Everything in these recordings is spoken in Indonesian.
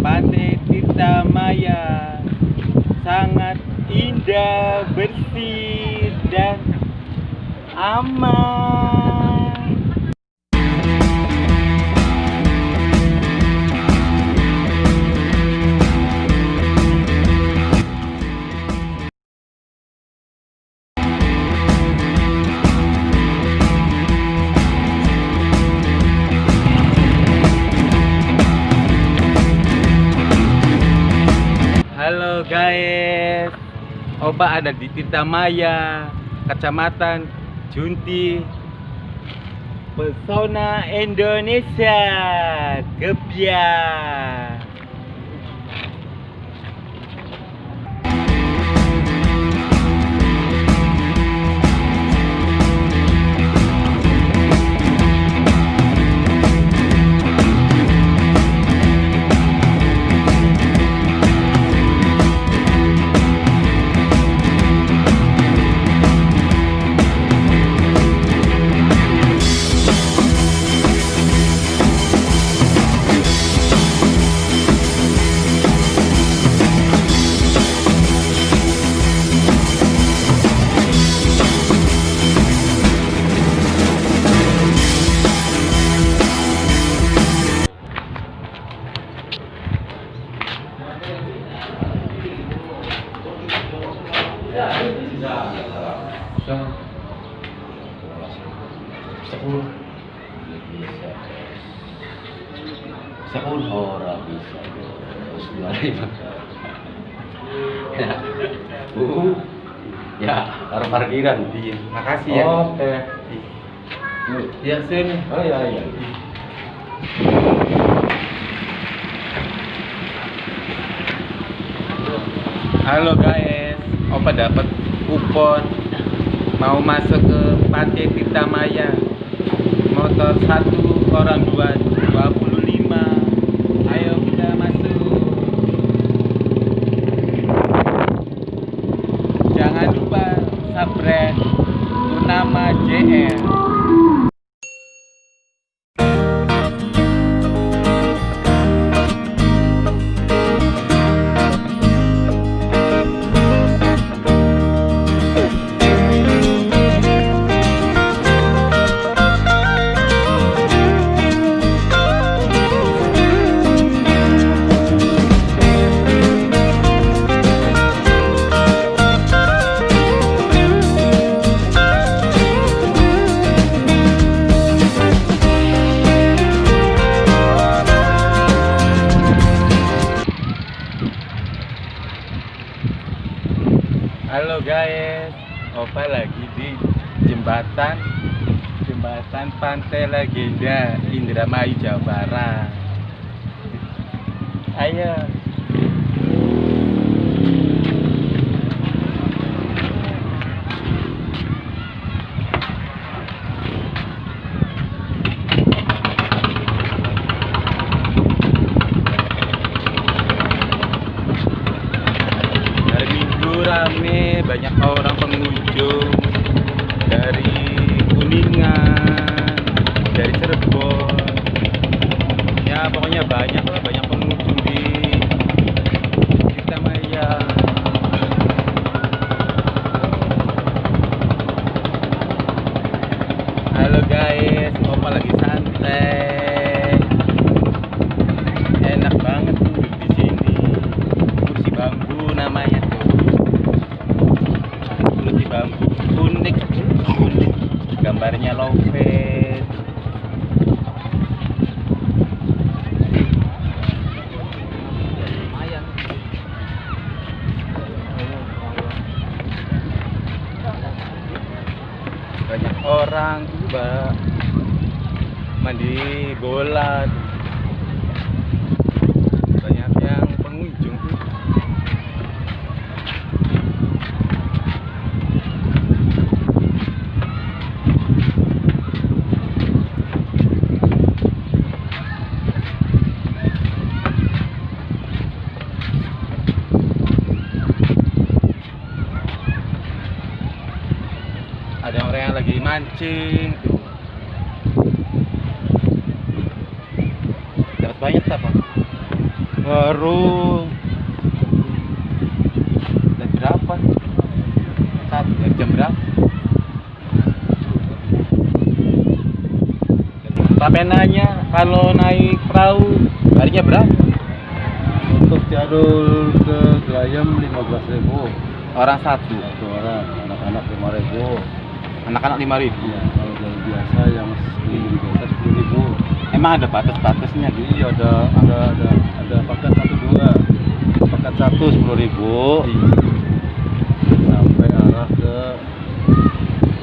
Pantai Tirta Maya sangat indah, bersih, dan aman. Halo guys, Oba ada di Tirta Maya, Kecamatan Junti, Pesona Indonesia, Gebyah. Sepuluh orang bisa. Terus gimana? Ya, taruh parkiran. Iya, makasih ya. Oke. Ya sini. Oh iya. Halo guys, Opa dapat kupon mau masuk ke Pantai Tirta Maya. Motor 1 orang 25. Ayo kita masuk. Jangan lupa subscribe Purnama JR. Halo guys, Opa lagi di jembatan Pantai Legenda Indramayu, Jawa Barat. Ayo. Rame, banyak orang pengunjung dari Kuningan, dari Cirebon. Ya pokoknya banyak pengunjung di Tirta Maya. Halo guys, Opa lagi santai. Enak banget duduk di sini. Kursi bambu namanya tuh. Bambu unik, gambarnya lovet. Banyak orang Mbak mandi bola, banyak yang pengunjung tuh. Ada orang yang lagi mancing tuh. Dapat banyak apa? Baru Dari berapa? Dari jam berapa? Sampai nanya kalau naik perahu harinya berapa? untuk jalur ke Glayam 15.000 Orang satu. satu orang, anak-anak 5.000. Anak-anak 5.000. Iya, kalau jalur biasa yang sekeliling biasa 10.000. Emang ada batas-batasnya gitu? Iya, ada paket 1 2. Paket 1 10.000 sampai arah ke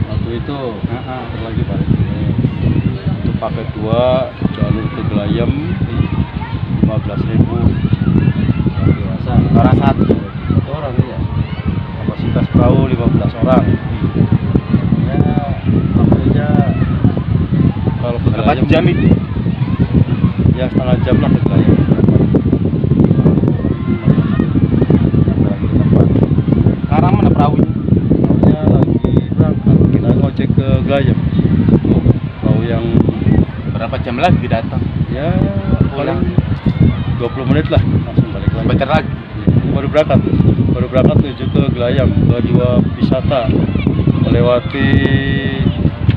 waktu itu. Terus lagi balik sini. Untuk paket 2 jalur ke Glayam 15.000. Yang dewasa Orang satu. satu orang ya. Kapasitas perahu 15 orang. Ya, average-nya kalau ke Berapa Glayam jam itu? ya setengah jam lah ke Glayam. Sampai lagi ke tempat. Sekarang mana perahunya? Perahunya lagi berangkat, kita ngojek ke Glayam. Perahu yang Berapa jam lagi datang? ya Pulang. paling 20 menit lah langsung balik lagi. Bentar lagi. Ini baru berangkat menuju ke Glayam, ke dua wisata melewati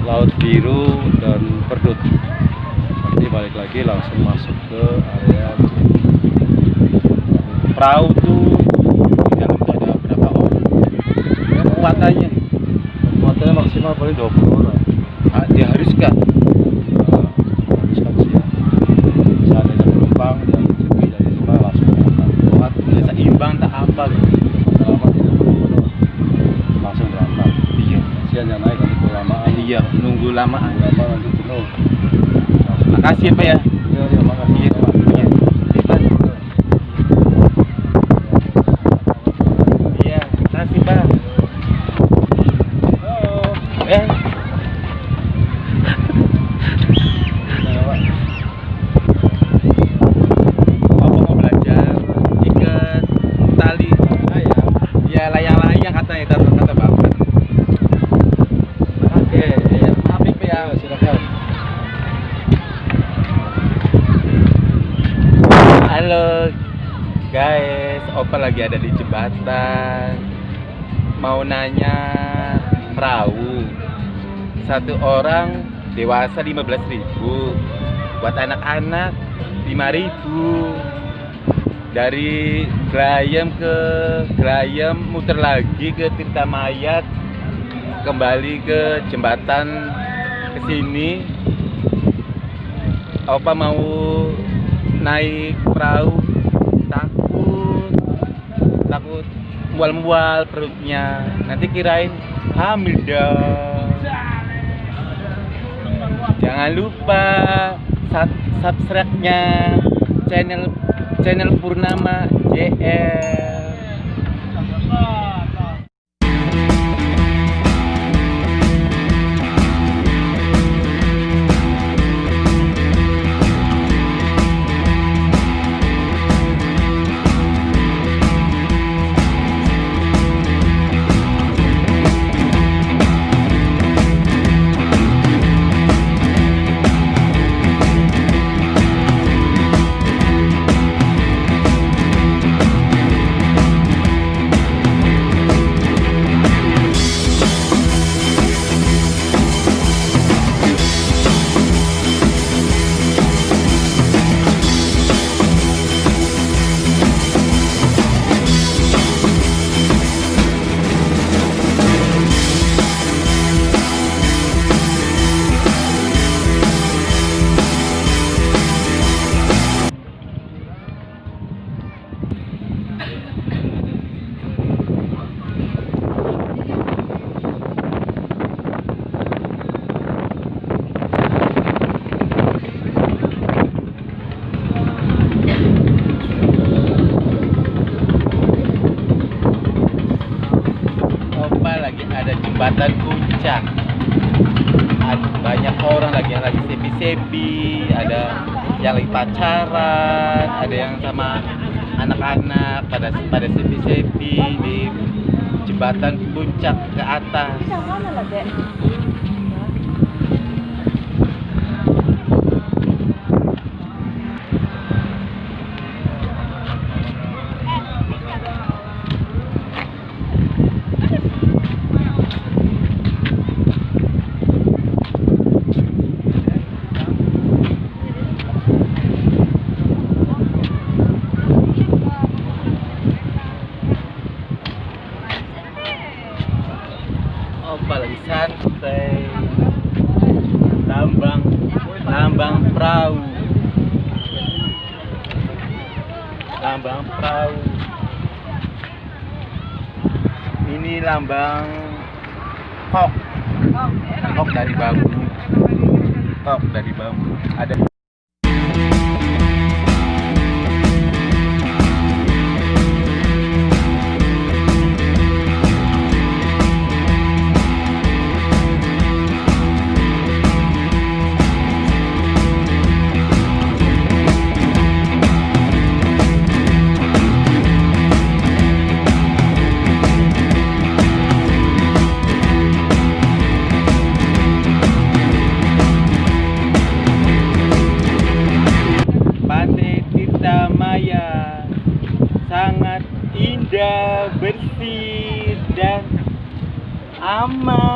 Laut Biru dan Perdut. Nanti balik lagi langsung masuk ke area Perahu tuh di dalam tuh ada berapa orang? Kekuatannya kekuatannya maksimal paling 20 orang. diharuskan. Habiskan sih ya. Seandainya penumpang dan lebih dari 5 langsung berangkat. Nggak seimbang tak apa gitu. Lama tidak perlu langsung berangkat. Iya. Kasihan yang naik nanti kelamaan. Iya, nunggu lamaan. Lama nanti jenuh. Langsung Makasih ya Pak ya. Iya, iya, makasih. Iya, Pak. Iya. Hebat. Iya, makasih Pak. Eh, Bapak mau belajar ikat tali. Ya layang-layang katanya kata Bapak. Oke, iya. Maaf ya Pak ya. Silakan. Halo guys, Opa lagi ada di jembatan. Mau nanya perahu. Satu orang dewasa 15.000. Buat anak-anak 5.000. Dari Glayam ke Glayam muter lagi ke Tirta Mayat, kembali ke jembatan ke sini. Opa mau naik perahu, takut mual-mual perutnya, nanti kirain hamil dong. Jangan lupa subscribe-nya channel Purnama JR. Jembatan Puncak. Ada banyak orang lagi yang lagi sepi-sepi, ada yang lagi pacaran, ada yang sama anak-anak pada sepi-sepi di jembatan Puncak ke atas. lambang perahu. Ini lambang kok. Kok dari bambu. Kok dari bambu. Ada Pantai Tirta Maya sangat indah, bersih dan aman.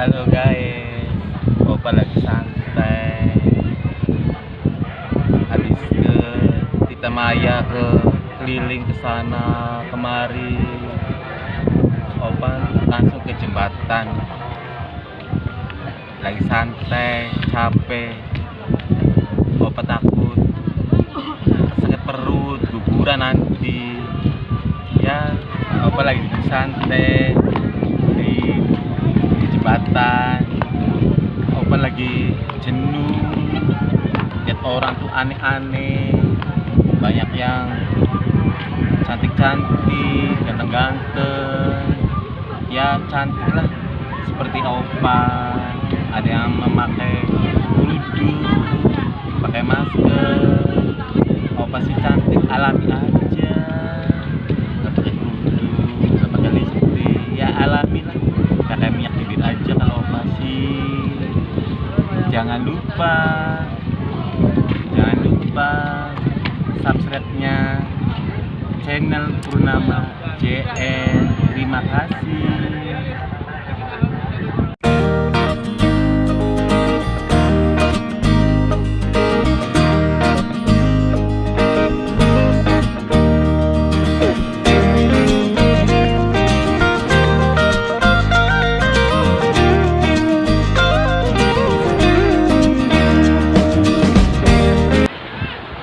Halo guys, Opa lagi santai. Habis ke Tirta Maya, ke keliling ke sana kemari. Opa langsung ke jembatan. Lagi santai, capek. Opa takut sakit perut, guguran nanti. Ya, Opa lagi santai di jembatan. Opa lagi jenuh lihat orang tuh aneh-aneh, banyak yang cantik-cantik, ganteng-ganteng, ya cantik lah seperti Opa. Ada yang memakai kerudung, pakai masker. Opa sih cantik alami aja, nggak pakai kerudung, nggak pakai lipstick, ya alami lah, pakai minyak bibir aja kalau Opa sih. Jangan lupa subscribe-nya channel Purnama JN. Terima kasih.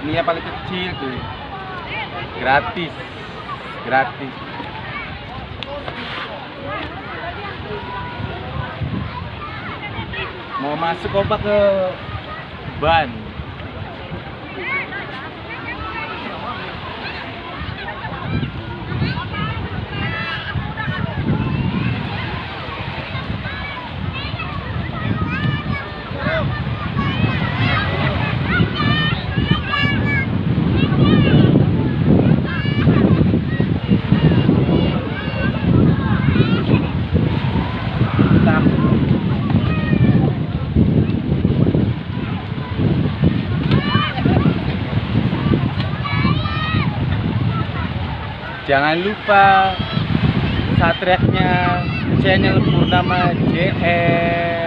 Ini yang paling kecil tuh, gratis. Mau masuk Opa ke ban. Jangan lupa Satriaknya channel Purnama JR.